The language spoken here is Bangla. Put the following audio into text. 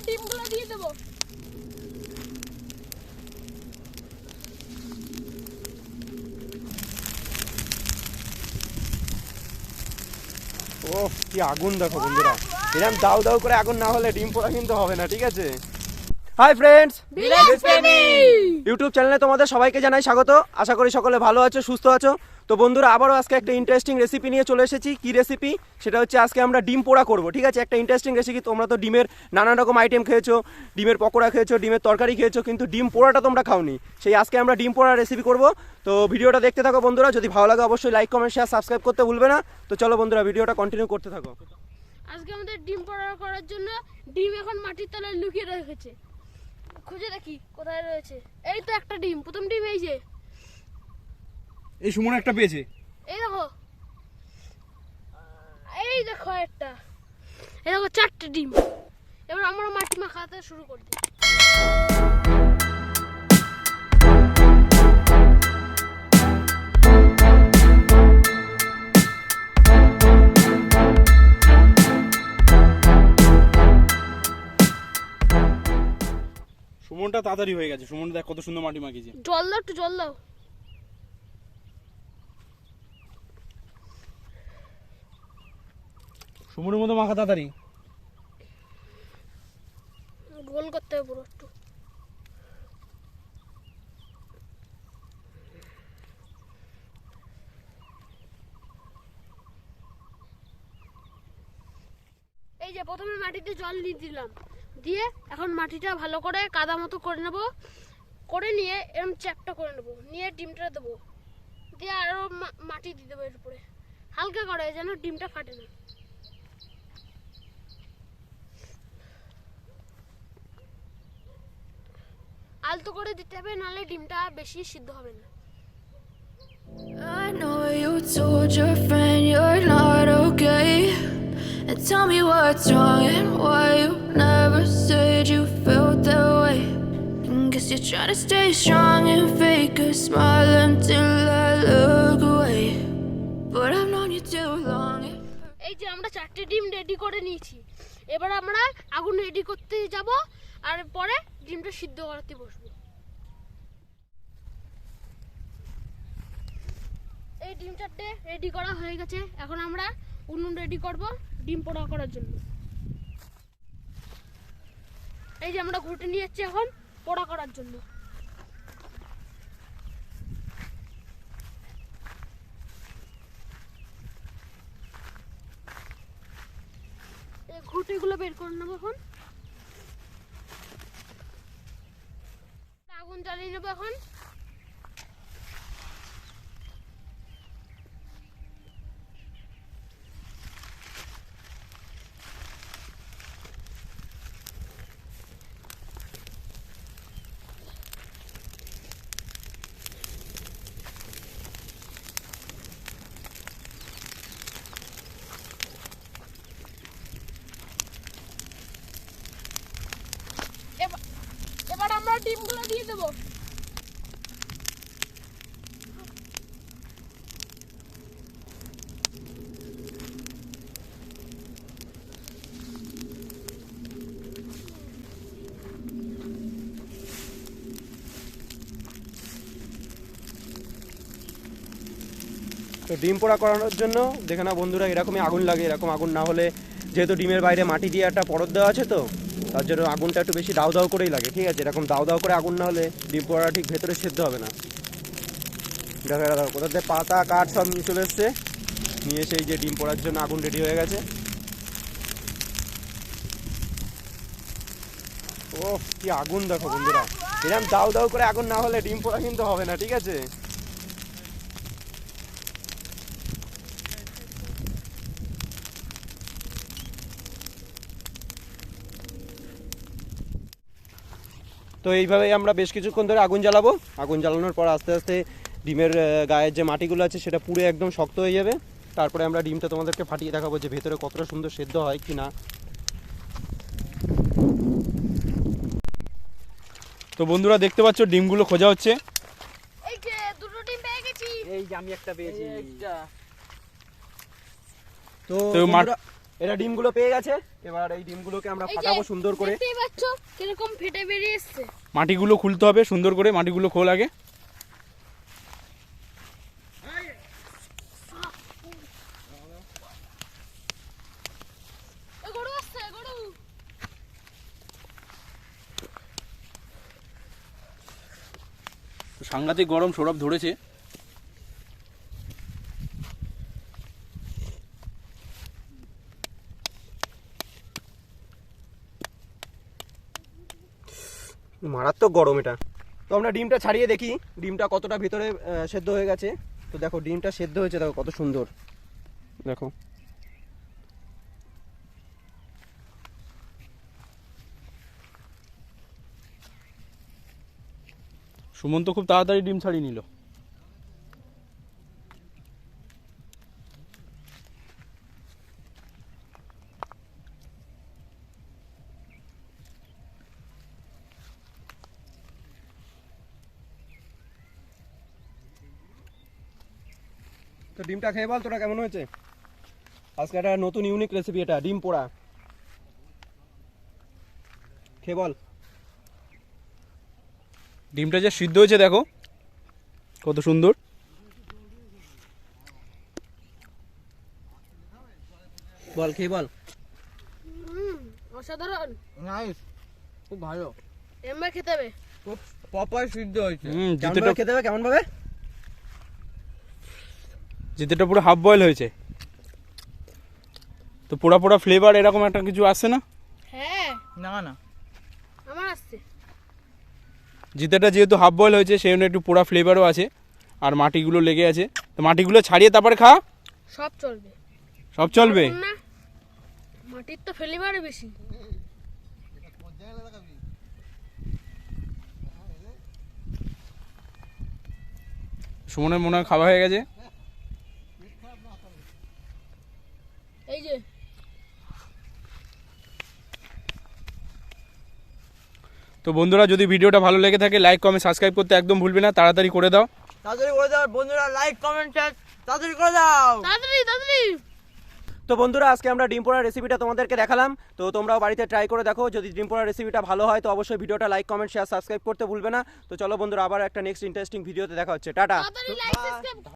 ডিমগুলো দিয়ে দেবো। ও কি আগুন দেখো বন্ধুরা, এরকম দাউ দাউ করে আগুন না হলে ডিম পোড়া কিন্তু হবে না, ঠিক আছে। হাই ফ্রেন্ডস, ইউটিউব চ্যানেলে তোমাদের সবাইকে জানাই স্বাগত। আশা করি সকলে ভালো আছো, সুস্থ আছো। তো বন্ধুরা আবারও আজকে একটা ইন্টারেস্টিং রেসিপি নিয়ে চলে এসেছি। কি রেসিপি সেটা হচ্ছে আজকে আমরা ডিম পোড়া করব, ঠিক আছে। একটা ইন্টারেস্টিং রেসিপি। তোমরা তো ডিমের নানান রকম আইটেম খেয়েছো, ডিমের পকোড়া খেয়েছো, ডিমের তরকারি খেয়েছো, কিন্তু ডিম পোড়াটা তোমরা খাওনি। সেই আজকে আমরা ডিম পোড়া রেসিপি করব। তো ভিডিওটা দেখতে থাকো বন্ধুরা, যদি ভালো লাগে অবশ্যই লাইক কমেন্ট শেয়ার সাবস্ক্রাইব করতে ভুলবে না। তো চলো বন্ধুরা ভিডিওটা কন্টিনিউ করতে থাকো। আজকে আমাদের ডিম পোড়া করার জন্য ডিম এখন মাটির তলায় লুকিয়ে রেখেছে। খুঁজে দেখি কোথায় রয়েছে। এই তো একটা ডিম, প্রথম ডিম এই যে, এই সুমন একটা পেয়েছে। এই দেখো, এই দেখো একটা, এই দেখো চারটে ডিম। এবার আমরা মাটি মাখাতে শুরু করে দিই। সুমনটা তাড়াতাড়ি হয়ে গেছে। সুমন দেখ কত সুন্দর মাটি মাখিয়েছে। জল দাও, একটু জল দাও। সুমনের মতো মাখা তাড়াতাড়ি। গোল করতে হবে পুরো একটু। এই যে প্রথমে মাটিতে জল দিয়ে দিলাম, দিয়ে এখন মাটিটা ভালো করে কাদা মতো করে নেব। করে নিয়ে এরকম চ্যাপটা করে নেব, নিয়ে ডিমটা দেবো, দিয়ে আরও মাটি দিয়ে দেবো এর উপরে, হালকা করে যেন ডিমটা ফাটে না। আলতো করে দিতে হবে, নাহলে ডিমটা বেশি সিদ্ধ হবে না। I know you told your friend you're not okay, and tell me what's wrong and why you never said you felt that way. Guess you're trying to stay strong and fake a smile until I look away, but I've known you too long. এই যে আমরা চারটে ডিম রেডি করে নিয়েছি। এবার আমরা আগুন রেডি করতে যাব, আর পরে ডিমটা সিদ্ধ করাতে বসবো। এই ডিম চারটে রেডি করা হয়ে গেছে। এখন আমরা উনুন রেডি করব ডিম পোড়া করার জন্য। এই যে আমরা ঘুটে নিয়ে যাচ্ছি এখন পোড়া করার জন্য। এই ঘুটেগুলো বের করে নেবো এখন। আগুন জ্বালিয়ে নেবো এখন। এবার আমরা ডিমগুলো দিয়ে দেবো। তো ডিম পোড়া করানোর জন্য দেখে না বন্ধুরা, এরকমই আগুন লাগে। এরকম আগুন না হলে, যেহেতু ডিমের বাইরে মাটি দিয়ে একটা পরত দেওয়া আছে, তো তার জন্য আগুনটা একটু বেশি দাউ দাউ করেই লাগে, ঠিক আছে। এরকম দাউ দাউ করে আগুন না হলে ডিম পোড়া ঠিক ভেতরে সেদ্ধ হবে না। দেখা দেখো কোথা থেকে পাতা কাঠ সব নিয়ে চলে এসছে, নিয়ে সেই যে ডিম পোড়ার জন্য আগুন রেডি হয়ে গেছে। ও কি আগুন দেখো বন্ধুরা, এরকম দাউ দাউ করে আগুন না হলে ডিম পোড়া কিন্তু হবে না, ঠিক আছে। তো এইভাবেই আমরা বেশ কিছুক্ষণ ধরে আগুন জ্বালাবো। আগুন জ্বালানোর পর আস্তে আস্তে ডিমের গায়ের যে মাটিগুলো আছে সেটা পুরো একদম শক্ত হয়ে যাবে। তারপরে আমরা ডিমটা তোমাদেরকে ফাটিয়ে দেখাবো যে ভেতরে কতটা সুন্দর সেদ্ধ হয় কি না। তো বন্ধুরা দেখতে পাচ্ছ ডিমগুলো খোঁজা হচ্ছে। এই যে দুটো ডিম পেয়ে গেছি। এই যে আমি একটা পেয়েছি। তো এরা ডিমগুলো পেয়ে গেছে, এবার এই ডিমগুলোকে আমরা এই যে, ফাটাবো সুন্দর করে। দেখতেই পাচ্ছ কিরকম ফেটে বেরিয়ে এসছে। মাটিগুলো খুলতে হবে সুন্দর করে, মাটিগুলো খোল আগে। এ গরু আসছে, গরু। সাংঘাতিক গরম, সৌরভ ধরেছে। মারাত্মক গরম এটা। তো আমরা ডিমটা ছাড়িয়ে দেখি ডিমটা কতটা ভিতরে সেদ্ধ হয়ে গেছে। তো দেখো ডিমটা সেদ্ধ হয়েছে, দেখো কত সুন্দর, দেখো। সুমন তো খুব তাড়াতাড়ি ডিম ছাড়িয়ে নিল। তো ডিমটা খেয়ে বল তোরা কেমন হয়েছে। আজকে একটা নতুন ইউনিক রেসিপি, এটা ডিম পোড়া। খেয়ে বল। ডিমটা যে সিদ্ধ হয়েছে দেখো কত সুন্দর। বল খেয়ে বল। অসাধারণ, নাইস, খুব ভালো, এমবার খেতে হবে। খুব প্রপার সিদ্ধ হয়েছে। কেমন জিতেটা ভাবে খেতে হবে, কেমন ভাবে? জিতেটা পুরো হাফ বয়েল হয়েছে। তো পোড়া পোড়া ফ্লেভার এরকম একটা কিছু আসছে না? হ্যাঁ, না না, আমার আসছে। জিতেটা যেহেতু হাফ বয়েল হয়েছে সেই জন্য একটু পোড়া ফ্লেভারও আছে, আর মাটিগুলো লেগে আছে। তো মাটিগুলো ছাড়িয়ে তারপরে খা, সব চলবে। সব চলবে। পারবো না, মাটির তো ফেলিবারে বেশি। সুমনের মনে হয় খাওয়া হয়ে গেছে। এই যে তো বন্ধুরা যদি ভিডিওটা ভালো লেগে থাকে লাইক কমেন্ট সাবস্ক্রাইব করতে একদম ভুলবে না, তাড়াতাড়ি করে দাও। তাড়াতাড়ি করে দাও বন্ধুরা, লাইক কমেন্ট শেয়ার তাড়াতাড়ি করে দাও। তাড়াতাড়ি তাড়াতাড়ি। তো বন্ধুরা আজকে আমরা ডিম পোড়ার রেসিপিটা তোমাদেরকে দেখালাম। তো তোমরাও বাড়িতে ট্রাই করে দেখো, যদি ডিম পোড়ার রেসিপিটা ভালো হয় তো অবশ্যই ভিডিওটা লাইক কমেন্ট শেয়ার সাবস্ক্রাইব করতে ভুলবে না। তো চলো বন্ধুরা, আবার একটা নেক্সট ইন্টারেস্টিং ভিডিওতে দেখা হচ্ছে। টাটা। তাড়াতাড়ি লাইক সাবস্ক্রাইব